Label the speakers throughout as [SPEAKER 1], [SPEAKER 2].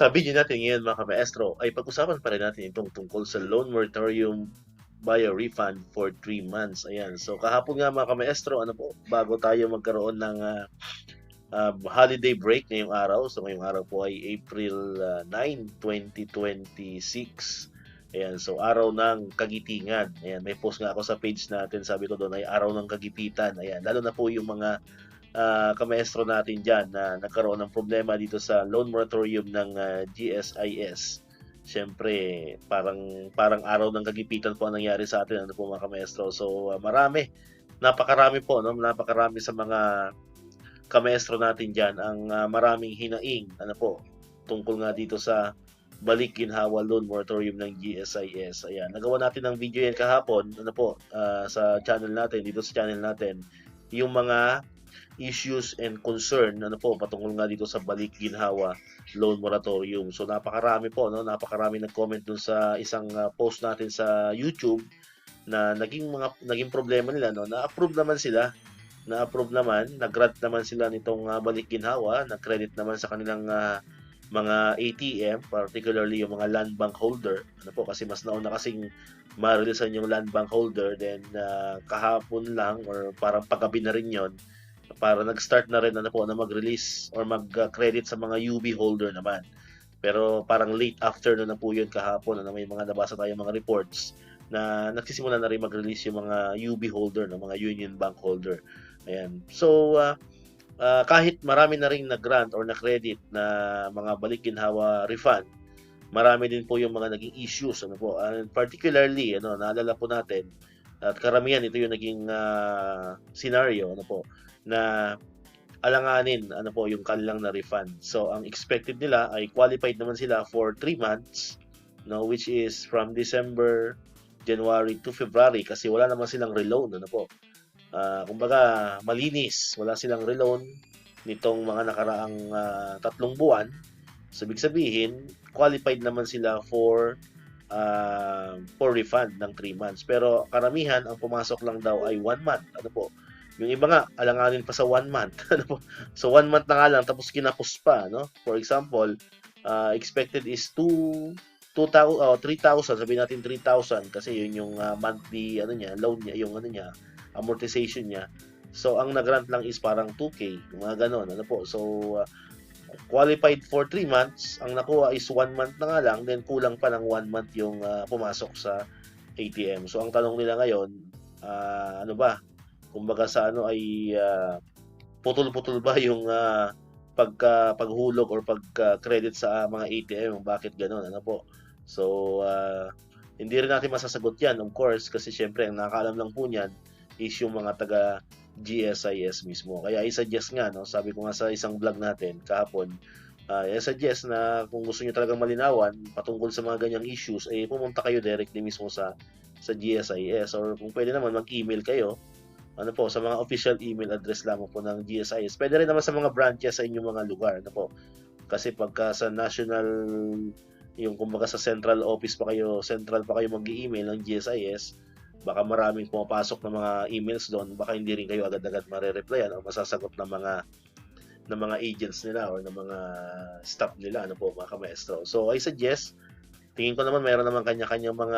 [SPEAKER 1] Sa video natin ngayon mga ka-maestro ay pag-usapan pa rin natin itong tungkol sa loan moratorium via refund for 3 months. Ayan. So kahapon nga mga ka-maestro, ano po, bago tayo magkaroon ng holiday break ngayong araw. So ngayong araw po ay April 9, 2026. Ayan, so araw ng kagitingan. Ayan, may post nga ako sa page natin, sabi ko doon ay araw ng kagipitan. Ayan, lalo na po yung mga kamaestro natin dyan na nagkaroon ng problema dito sa loan moratorium ng GSIS. Siyempre, parang araw ng kagipitan po ang nangyari sa atin, ano po mga kamaestro. So, napakarami po, no? Napakarami sa mga kamaestro natin dyan ang maraming hinaing, ano po, tungkol nga dito sa balik ginhawa loan moratorium ng GSIS. Ayan, nagawa natin ng video yan kahapon, ano po, sa channel natin, dito sa channel natin, yung mga issues and concern ano po patungkol nga dito sa balik ginhawa loan moratorium. So napakarami po no, napakarami nag-comment dun sa isang post natin sa YouTube na naging problema nila no, na-approve naman sila. Na-approve naman, nag-grant naman sila nitong balik ginhawa, nag-credit naman sa kanilang mga ATM, particularly yung mga land bank holder. Ano po kasi mas nauna kasing ma-releasean yung land bank holder then kahapon lang or parang paggabi na rin yon para nag-start na rin ano po na mag-release or mag-credit sa mga UB holder naman. Pero parang late afternoon na po yun kahapon na may mga nabasa tayong mga reports na nagsisimula na rin mag-release yung mga UB holder, no, mga Union Bank holder. Ayan. So, kahit marami na rin na-grant or na-credit na mga balik ginhawa refund, marami din po yung mga naging issues. Ano po? And particularly, ano, naalala po natin, at karamihan ito yung naging scenario ano po, na alanganin ano po yung kanilang na refund. So ang expected nila ay qualified naman sila for 3 months no, which is from December, January to February kasi wala naman silang reloan ano po. Kumbaga malinis, wala silang reloan nitong mga nakaraang 3 buwan. So ibig sabihin, qualified naman sila for refund ng 3 months. Pero karamihan ang pumasok lang daw ay 1 month. Ano po? Yung iba nga, alanganin pa sa 1 month. Ano po? So 1 month na nga lang, tapos kinapos pa. No? For example, expected is 3,000, sabihin natin 3,000 kasi yun yung monthly ano niya, loan niya, yung ano niya, amortization niya. So ang nag-grant lang is parang 2K, mga ganon, ano po. So qualified for 3 months, ang nakuha is 1 month na nga lang, then kulang pa ng 1 month yung pumasok sa ATM. So ang tanong nila ngayon, ano ba? Kumbaga sa ano ay putol-putol ba yung paghulog or pagka-credit sa mga ATM? Bakit gano'n? Ano po? So, hindi rin natin masasagot yan, of course, kasi syempre, ang nakakaalam lang po niyan is yung mga taga GSIS mismo. Kaya i-suggest nga, no, sabi ko nga sa isang vlog natin kahapon, i-suggest na kung gusto niyo talagang malinawan patungkol sa mga ganyang issues, pumunta kayo directly mismo sa GSIS or kung pwede naman mag-email kayo ano po, sa mga official email address lamang po ng GSIS. Pwede rin naman sa mga branches sa inyong mga lugar, ano po. Kasi pagka sa national, yung kumbaga sa central office pa kayo, central pa kayo mag-email ng GSIS, baka maraming pumapasok ng mga emails doon, baka hindi rin kayo agad-agad mare-replyan o masasagot ng mga agents nila or ng mga staff nila, ano po, mga kamaestro. So, I suggest, tingin ko naman mayroon naman kanya-kanyang mga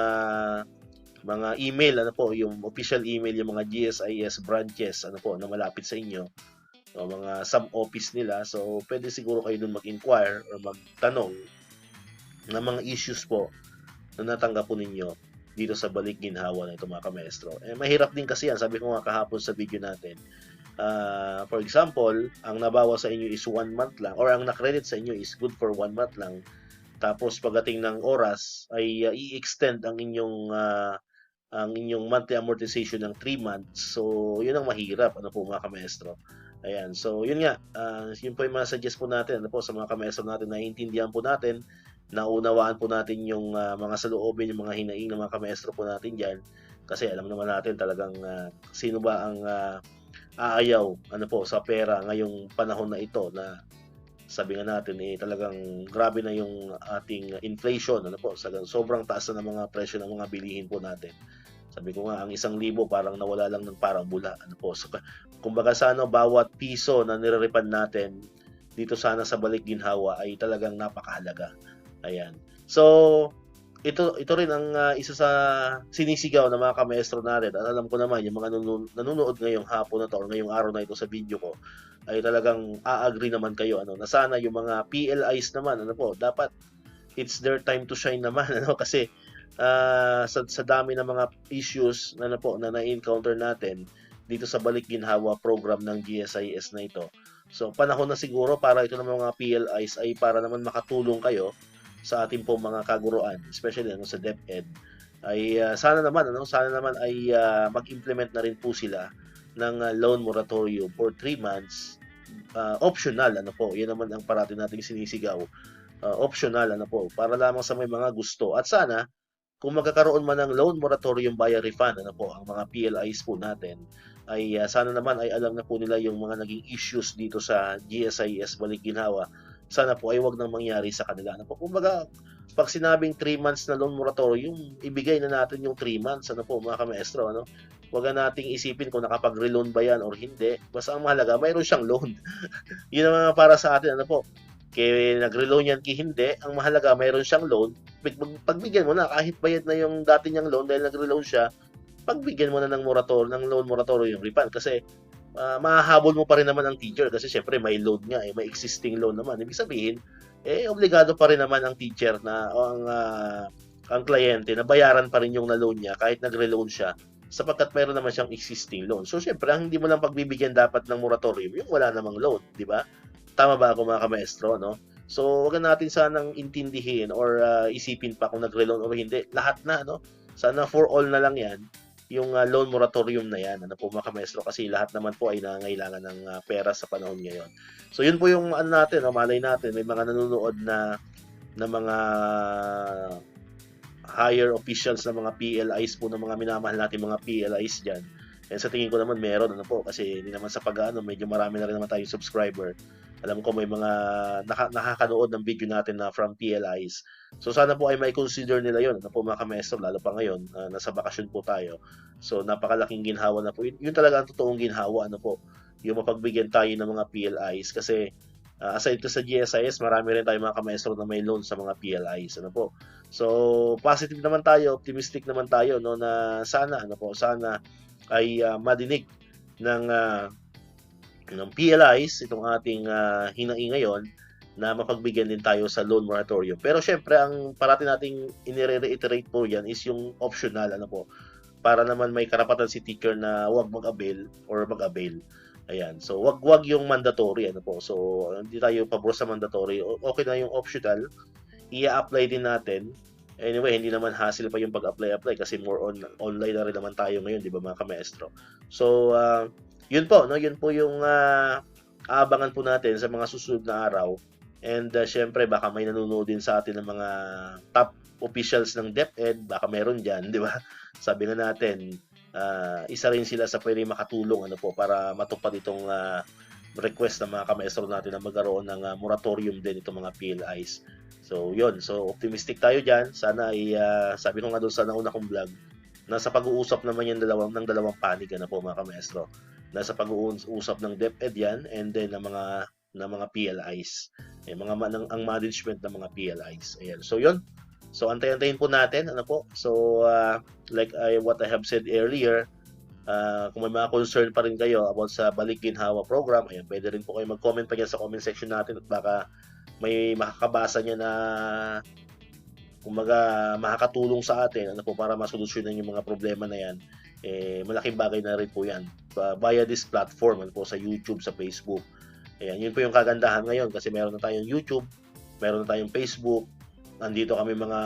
[SPEAKER 1] email ano po yung official email yung mga GSIS branches ano po na malapit sa inyo o mga sub office nila so pwede siguro kayo dun mag-inquire or magtanong ng mga issues po na natanggap po ninyo dito sa balik ginhawa na ito mga kamaestro. Mahirap din kasi yan sabi ko nga kahapon sa video natin. For example, ang nabawa sa inyo is 1 month lang or ang na-credit sa inyo is good for 1 month lang. Tapos pagdating ng oras ay i-extend ang inyong monthly amortization ng 3 months. So, yun ang mahirap, ano po mga kamaestro. Ayan, so yun nga, yun po yung mga suggest po natin, ano po sa mga kamaestro natin, naiintindihan po natin, naunawaan po natin yung mga saloobin, yung mga hinaing ng mga kamaestro po natin dyan. Kasi alam naman natin talagang sino ba ang aayaw ano po, sa pera ngayong panahon na ito na sabi nga natin talagang grabe na yung ating inflation ano po sobrang taas na ng mga presyo ng mga bilihin po natin. Sabi ko nga ang 1,000 parang nawala lang ng parang bula ano po. So, kumbaga sa ano bawat piso na nire-refund natin dito sana sa Balik-Ginhawa ay talagang napakahalaga. Ayan. So, ito rin ang isa sa sinisigaw ng mga kamaestro natin. At alam ko naman, yung mga nanonood ngayong hapon na to or ngayong araw na ito sa video ko, ay talagang a-agree naman kayo na sana yung mga PLIs naman, dapat it's their time to shine naman, kasi sa dami ng mga issues na na-encounter natin dito sa Balik-Ginhawa program ng GSIS na ito. So, panahon na siguro para ito ng mga PLIs ay para naman makatulong kayo sa ating po mga kaguruan, especially sa DepEd, ay sana naman ay mag-implement na rin po sila ng loan moratorium for 3 months, optional, yun naman ang parati nating sinisigaw, optional, para lamang sa may mga gusto. At sana kung magkakaroon man ng loan moratorium via refund, ang mga PLIs po natin, ay sana naman ay alam na po nila yung mga naging issues dito sa GSIS Balik-Ginhawa. Sana po ay wag nang mangyari sa kanila. Kumbaga, pag sinabing 3 months na loan moratorium, ibigay na natin yung 3 months, mga kamaestro, Huwag na nating isipin kung nakapag-reloan ba yan or hindi. Basta ang mahalaga, mayroon siyang loan. Yun naman para sa atin, kaya nag-reloan yan hindi, ang mahalaga, mayroon siyang loan. Pagbigyan mo na, kahit bayad na yung dati niyang loan dahil nag-reloan siya, pagbigyan mo na ng loan moratorium refund kasi mahahabol mo pa rin naman ang teacher kasi syempre may loan nga, may existing loan naman. Ibig sabihin, obligado pa rin naman ang teacher na ang kliyente na bayaran pa rin yung na-loan niya kahit nagre-loan siya sapagkat mayroon naman siyang existing loan. So syempre, ang hindi mo lang pagbibigyan dapat ng moratorium yung wala namang loan, di ba? Tama ba ako mga kamaestro, no? So, wag natin sanang intindihin or isipin pa kung nagre-loan o hindi. Lahat na, Sana for all na lang yan, yung loan moratorium na yan, mga kamaestro, kasi lahat naman po ay nangangailangan ng pera sa panahon ngayon. So, yun po yung natin, malay natin, may mga nanonood na mga higher officials na mga PLIs po, ng mga minamahal natin mga PLIs dyan. And sa tingin ko naman meron, kasi hindi naman sa medyo marami na rin naman tayong subscriber. Alam ko may mga nakakanood ng video natin na from PLIs. So sana po ay may consider nila yun, mga kamaestro, lalo pa ngayon, nasa bakasyon po tayo. So napakalaking ginhawa na po. Yun talaga ang totoong ginhawa, yung mapagbigyan tayo ng mga PLIs. Kasi aside to sa GSIS, marami rin tayong mga kamaestro na may loan sa mga PLIs, So positive naman tayo, optimistic naman tayo, na sana, sana ay madinig ng PLIs itong ating hinaing ngayon na mapagbigyan din tayo sa loan moratorium. Pero syempre, ang parati nating inire-reiterate po yan is yung optional, para naman may karapatan si teacher na huwag mag-avail or mag-avail. Ayan. So, wag yung mandatory, So, hindi tayo pabor sa mandatory. Okay na yung optional. I-apply din natin. Anyway, hindi naman hassle pa yung pag-apply kasi more online na rin naman tayo ngayon, di ba mga kamaestro? So, yun po, yun po yung aabangan po natin sa mga susunod na araw. And syempre, baka may nanonood din sa atin ng mga top officials ng DepEd, baka meron dyan, di ba? Sabi nga natin, isa rin sila sa pwede makatulong para matupad itong request ng mga kamaestro natin na magkaroon ng moratorium din itong mga PLIs. So, yun. So, optimistic tayo dyan. Sana ay, sabi ko nga doon sa nauna kong vlog, nasa pag-uusap naman yan ng dalawang panig mga kamaestro. Nasa pag-uusap ng DepEd yan and then ng mga PLIs. Ang management ng mga PLIs. Ayan. So, yun. So, antay-antayin po natin. So, like what I have said earlier, kung may mga concern pa rin kayo about sa Balik-Ginhawa program, ayan, pwede rin po kayo mag-comment pa dyan sa comment section natin at baka may makakabasa niya na makakatulong sa atin para masolusyonan yung mga problema na yan. Malaking bagay na rin po yan via this platform sa YouTube, sa Facebook. Ayan, yun po yung kagandahan ngayon kasi meron na tayong YouTube, meron na tayong Facebook, nandito kami mga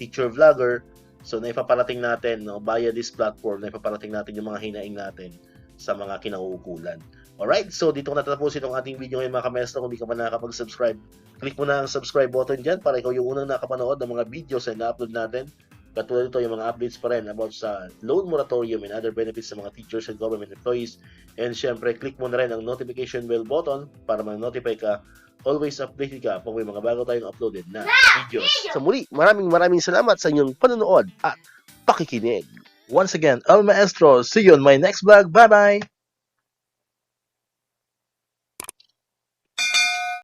[SPEAKER 1] teacher vlogger. So naipaparating natin via this platform, naipaparating natin yung mga hinaing natin sa mga kinauukulan. Alright, so dito ko natatapusin ang ating video ngayon mga kamaestro. Kung di ka pa nakakapag-subscribe, click mo na ang subscribe button dyan para ikaw yung unang nakapanood ng mga videos na na-upload natin. Katulad ito, yung mga updates pa rin about sa loan moratorium and other benefits sa mga teachers and government employees. And syempre, click mo na rin ang notification bell button para ma-notify ka. Always updated ka kung may mga bago tayong uploaded na videos. So muli, maraming salamat sa inyong panonood at pakikinig. Once again, El Maestro. See you on my next vlog. Bye-bye!